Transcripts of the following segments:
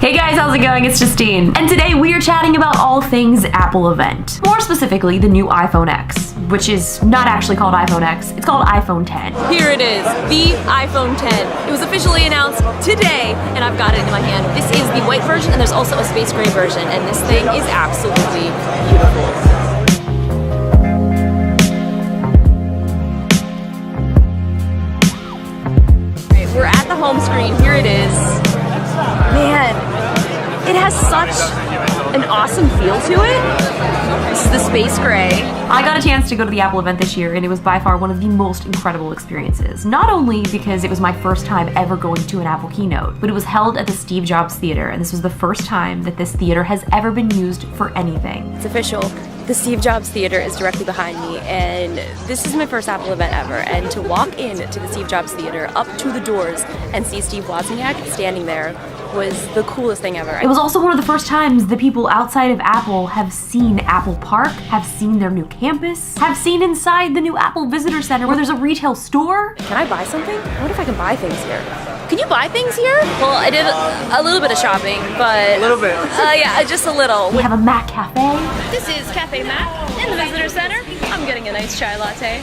Hey guys, how's it going? It's Justine. And today we are chatting about all things Apple event. More specifically, the new iPhone X, which is not actually called iPhone X, it's called iPhone 10. Here it is, the iPhone 10. It was officially announced today, and I've got it in my hand. This is the white version, and there's also a space gray version, and this thing is absolutely beautiful. We're at the home screen. Here it is. Man, it has such an awesome feel to it. This is the space gray. I got a chance to go to the Apple event this year, and it was by far one of the most incredible experiences. Not only because it was my first time ever going to an Apple keynote, but it was held at the Steve Jobs Theater, and this was the first time that this theater has ever been used for anything. It's official. The Steve Jobs Theater is directly behind me, and this is my first Apple event ever, and to walk in to the Steve Jobs Theater, up to the doors, and see Steve Wozniak standing there was the coolest thing ever. It was also one of the first times that people outside of Apple have seen Apple Park, have seen their new campus, have seen inside the new Apple Visitor Center where there's a retail store. Can I buy something? I wonder if I can buy things here. Can you buy things here? Well, I did a little bit of shopping, but... A little bit. Yeah, just a little. We have a Mac Cafe. This is Cafe Mac in the Visitor Center. I'm getting a nice chai latte.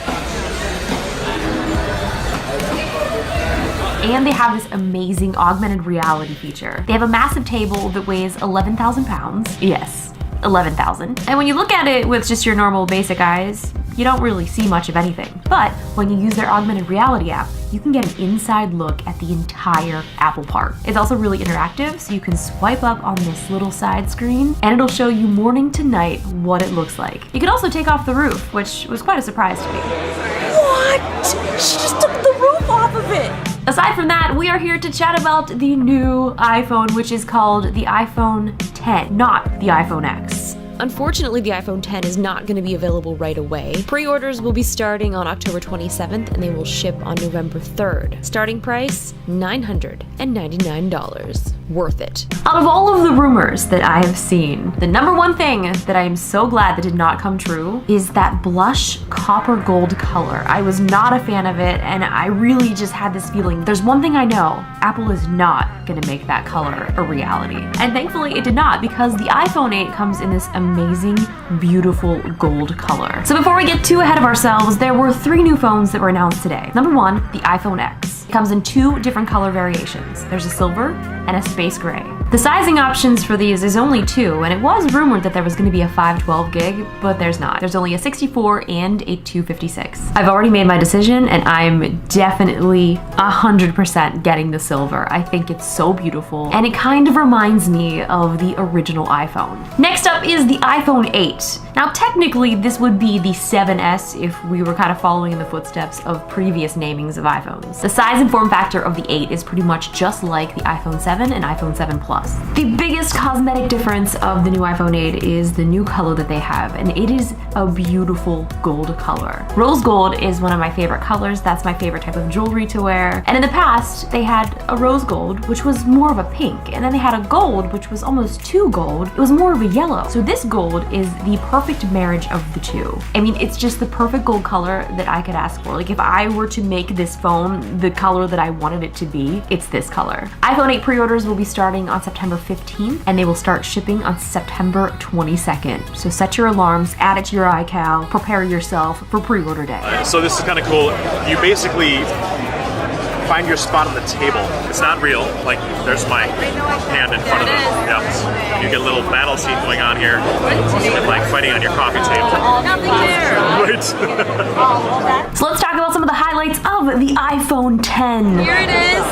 And they have this amazing augmented reality feature. They have a massive table that weighs 11,000 pounds. Yes, 11,000. And when you look at it with just your normal basic eyes, you don't really see much of anything. But when you use their augmented reality app, you can get an inside look at the entire Apple Park. It's also really interactive, so you can swipe up on this little side screen and it'll show you morning to night what it looks like. You can also take off the roof, which was quite a surprise to me. What? She just took the roof off of it! Aside from that, we are here to chat about the new iPhone, which is called the iPhone 10, not the iPhone X. Unfortunately, the iPhone 10 is not going to be available right away. Pre-orders will be starting on October 27th and they will ship on November 3rd. Starting price, $999. Worth it. Out of all of the rumors that I have seen, the number one thing that I am so glad that did not come true is that blush copper gold color. I was not a fan of it, and I really just had this feeling. There's one thing I know, Apple is not gonna make that color a reality. And thankfully it did not, because the iPhone 8 comes in this amazing, beautiful gold color. So before we get too ahead of ourselves, there were 3 new phones that were announced today. Number 1, the iPhone X. It comes in 2 different color variations. There's a silver and a space gray. The sizing options for these is only 2, and it was rumored that there was gonna be a 512 gig, but there's not. There's only a 64 and a 256. I've already made my decision, and I'm definitely 100% getting the silver. I think it's so beautiful, and it kind of reminds me of the original iPhone. Next up is the iPhone 8. Now technically this would be the 7S if we were kind of following in the footsteps of previous namings of iPhones. The size and form factor of the 8 is pretty much just like the iPhone 7 and iPhone 7 Plus. The biggest cosmetic difference of the new iPhone 8 is the new color that they have, and it is a beautiful gold color. Rose gold is one of my favorite colors. That's my favorite type of jewelry to wear. And in the past, they had a rose gold, which was more of a pink, and then they had a gold, which was almost too gold. It was more of a yellow. So this gold is the perfect marriage of the two. I mean, it's just the perfect gold color that I could ask for. Like if I were to make this phone the color that I wanted it to be, it's this color. iPhone 8 pre-orders will be starting on September 15th, and they will start shipping on September 22nd. So set your alarms, add it to your iCal, prepare yourself for pre-order day. So this is kind of cool. You basically find your spot on the table. It's not real. Like there's my hand in front of it. Yeah. You get a little battle scene going on here. It's like fighting on your coffee table. Nothing there. Right. So let's talk about some of the highlights of the iPhone 10. Here it is.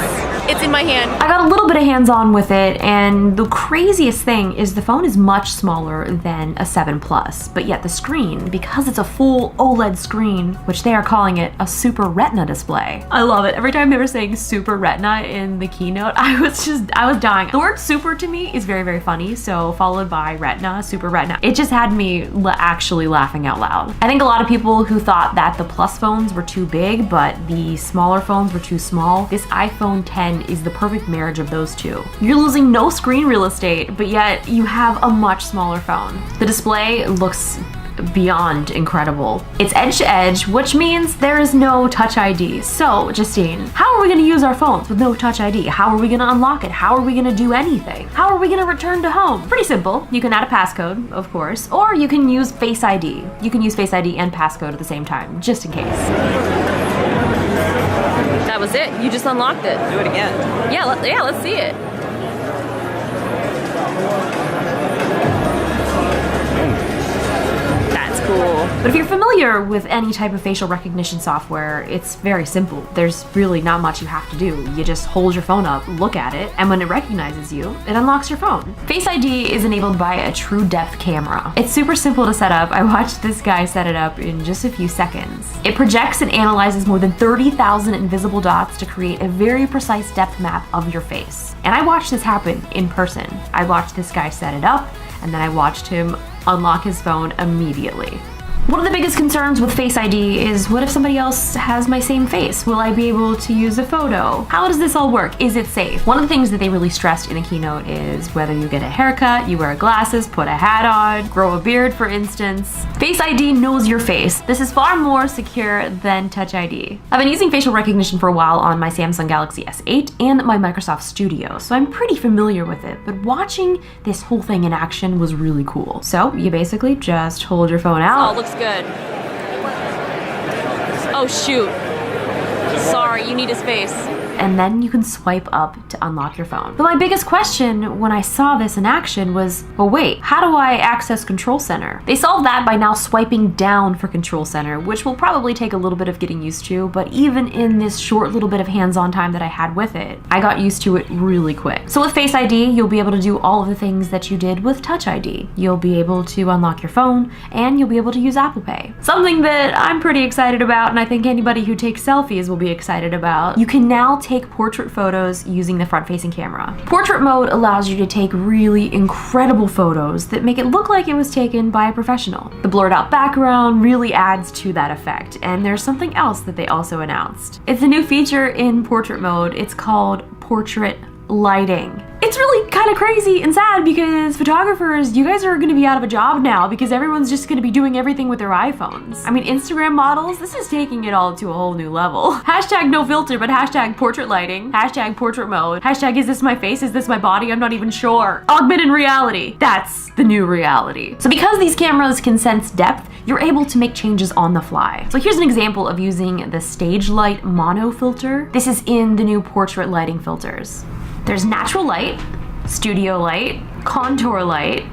It's in my hand. I got a little bit of hands-on with it, and the craziest thing is the phone is much smaller than a 7 Plus, but yet the screen, because it's a full OLED screen, which they are calling it a Super Retina display. I love it. Every time they were saying Super Retina in the keynote, I was dying. The word super to me is very, very funny, so followed by Retina, Super Retina. It just had me actually laughing out loud. I think a lot of people who thought that the Plus phones were too big, but the smaller phones were too small, this iPhone 10 is the perfect marriage of those two. You're losing no screen real estate, but yet you have a much smaller phone. The display looks beyond incredible. It's edge to edge, which means there is no Touch ID. So, Justine, how are we gonna use our phones with no Touch ID? How are we gonna unlock it? How are we gonna do anything? How are we gonna return to home? Pretty simple. You can add a passcode, of course, or you can use Face ID. You can use Face ID and passcode at the same time, just in case. That was it. You just unlocked it. Do it again. Yeah, let's see it. That's cool. But if you're familiar with any type of facial recognition software, it's very simple. There's really not much you have to do. You just hold your phone up, look at it, and when it recognizes you, it unlocks your phone. Face ID is enabled by a true depth camera. It's super simple to set up. I watched this guy set it up in just a few seconds. It projects and analyzes more than 30,000 invisible dots to create a very precise depth map of your face. And I watched this happen in person. I watched this guy set it up, and then I watched him unlock his phone immediately. One of the biggest concerns with Face ID is, what if somebody else has my same face? Will I be able to use a photo? How does this all work? Is it safe? One of the things that they really stressed in the keynote is whether you get a haircut, you wear glasses, put a hat on, grow a beard, for instance. Face ID knows your face. This is far more secure than Touch ID. I've been using facial recognition for a while on my Samsung Galaxy S8 and my Microsoft Studio, so I'm pretty familiar with it, but watching this whole thing in action was really cool. So you basically just hold your phone out. Oh, looks good. Oh shoot. Sorry, you need his face. And then you can swipe up to unlock your phone. But my biggest question when I saw this in action was, well wait, how do I access Control Center? They solved that by now swiping down for Control Center, which will probably take a little bit of getting used to, but even in this short little bit of hands-on time that I had with it, I got used to it really quick. So with Face ID, you'll be able to do all of the things that you did with Touch ID. You'll be able to unlock your phone, and you'll be able to use Apple Pay. Something that I'm pretty excited about, and I think anybody who takes selfies will be excited about. You can now take portrait photos using the front-facing camera. Portrait mode allows you to take really incredible photos that make it look like it was taken by a professional. The blurred out background really adds to that effect, and there's something else that they also announced. It's a new feature in portrait mode. It's called portrait lighting. It's really kind of crazy and sad because photographers, you guys are going to be out of a job now because everyone's just going to be doing everything with their iPhones. I mean, Instagram models, this is taking it all to a whole new level. Hashtag no filter, but hashtag portrait lighting, hashtag portrait mode, hashtag is this my face, is this my body, I'm not even sure. Augmented reality, that's the new reality. So because these cameras can sense depth, you're able to make changes on the fly. So here's an example of using the stage light mono filter. This is in the new portrait lighting filters. There's natural light, studio light, contour light,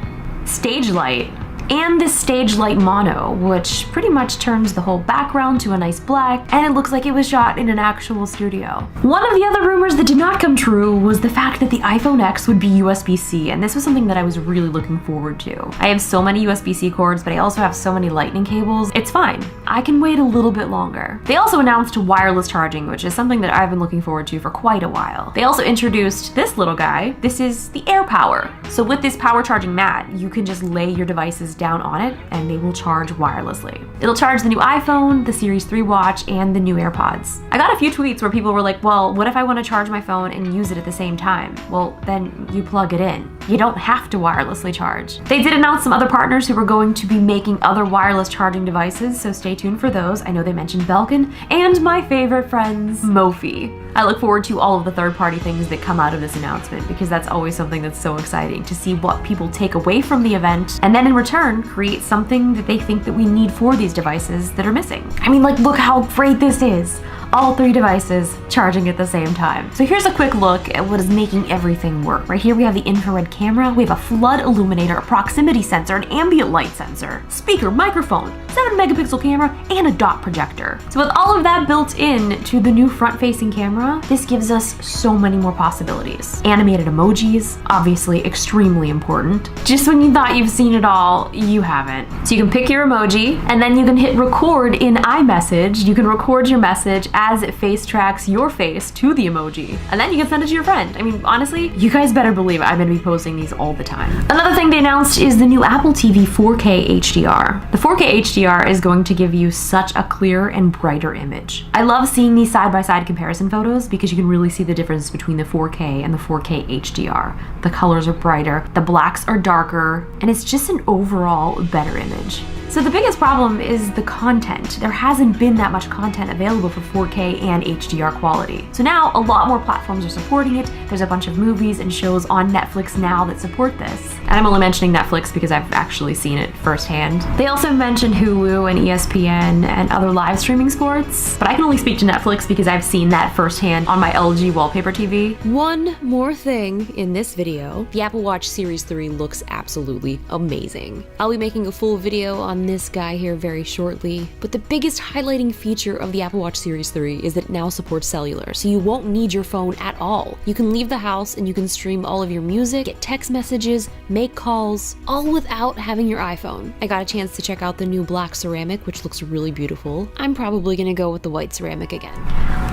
stage light, and this stage light mono, which pretty much turns the whole background to a nice black, and it looks like it was shot in an actual studio. One of the other rumors that did not come true was the fact that the iPhone X would be USB-C, and this was something that I was really looking forward to. I have so many USB-C cords, but I also have so many lightning cables. It's fine. I can wait a little bit longer. They also announced wireless charging, which is something that I've been looking forward to for quite a while. They also introduced this little guy. This is the AirPower. So with this power charging mat, you can just lay your devices down on it and they will charge wirelessly. It'll charge the new iPhone, the Series 3 watch, and the new AirPods. I got a few tweets where people were like, well, what if I want to charge my phone and use it at the same time? Well, then you plug it in. You don't have to wirelessly charge. They did announce some other partners who were going to be making other wireless charging devices, so stay tuned for those. I know they mentioned Belkin and my favorite friends, Mophie. I look forward to all of the third-party things that come out of this announcement because that's always something that's so exciting to see what people take away from the event and then in return create something that they think that we need for these devices that are missing. I mean, like, look how great this is. All three devices charging at the same time. So here's a quick look at what is making everything work. Right here we have the infrared camera, we have a flood illuminator, a proximity sensor, an ambient light sensor, speaker, microphone, 7-megapixel camera, and a dot projector. So with all of that built in to the new front-facing camera, this gives us so many more possibilities. Animated emojis, obviously extremely important. Just when you thought you've seen it all, you haven't. So you can pick your emoji, and then you can hit record in iMessage. You can record your message as it face tracks your face to the emoji, and then you can send it to your friend. I mean, honestly, you guys better believe I'm gonna be posting these all the time. Another thing they announced is the new Apple TV 4K HDR. The 4K HDR is going to give you such a clear and brighter image. I love seeing these side-by-side comparison photos because you can really see the difference between the 4K and the 4K HDR. The colors are brighter, the blacks are darker, and it's just an overall better image. So the biggest problem is the content. There hasn't been that much content available for 4K and HDR quality. So now a lot more platforms are supporting it. There's a bunch of movies and shows on Netflix now that support this. And I'm only mentioning Netflix because I've actually seen it firsthand. They also mentioned Hulu and ESPN and other live streaming sports, but I can only speak to Netflix because I've seen that firsthand on my LG wallpaper TV. One more thing in this video, the Apple Watch Series 3 looks absolutely amazing. I'll be making a full video on this guy here very shortly, but the biggest highlighting feature of the Apple Watch Series 3 is that it now supports cellular, so you won't need your phone at all. You can leave the house and you can stream all of your music, get text messages, make calls, all without having your iPhone. I got a chance to check out the new black ceramic, which looks really beautiful. I'm probably gonna go with the white ceramic again.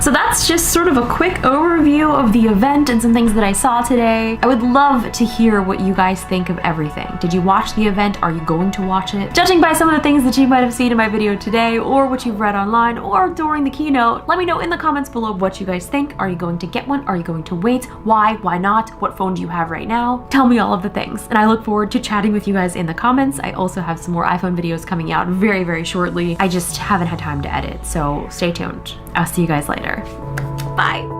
So that's just sort of a quick overview of the event and some things that I saw today. I would love to hear what you guys think of everything. Did you watch the event? Are you going to watch it? Judging by some of the things that you might have seen in my video today, or what you've read online, or during the keynote, let me know in the comments below what you guys think. Are you going to get one? Are you going to wait? Why? Why not? What phone do you have right now? Tell me all of the things. And I look forward to chatting with you guys in the comments. I also have some more iPhone videos coming out very, very shortly. I just haven't had time to edit, so stay tuned. I'll see you guys later. Bye.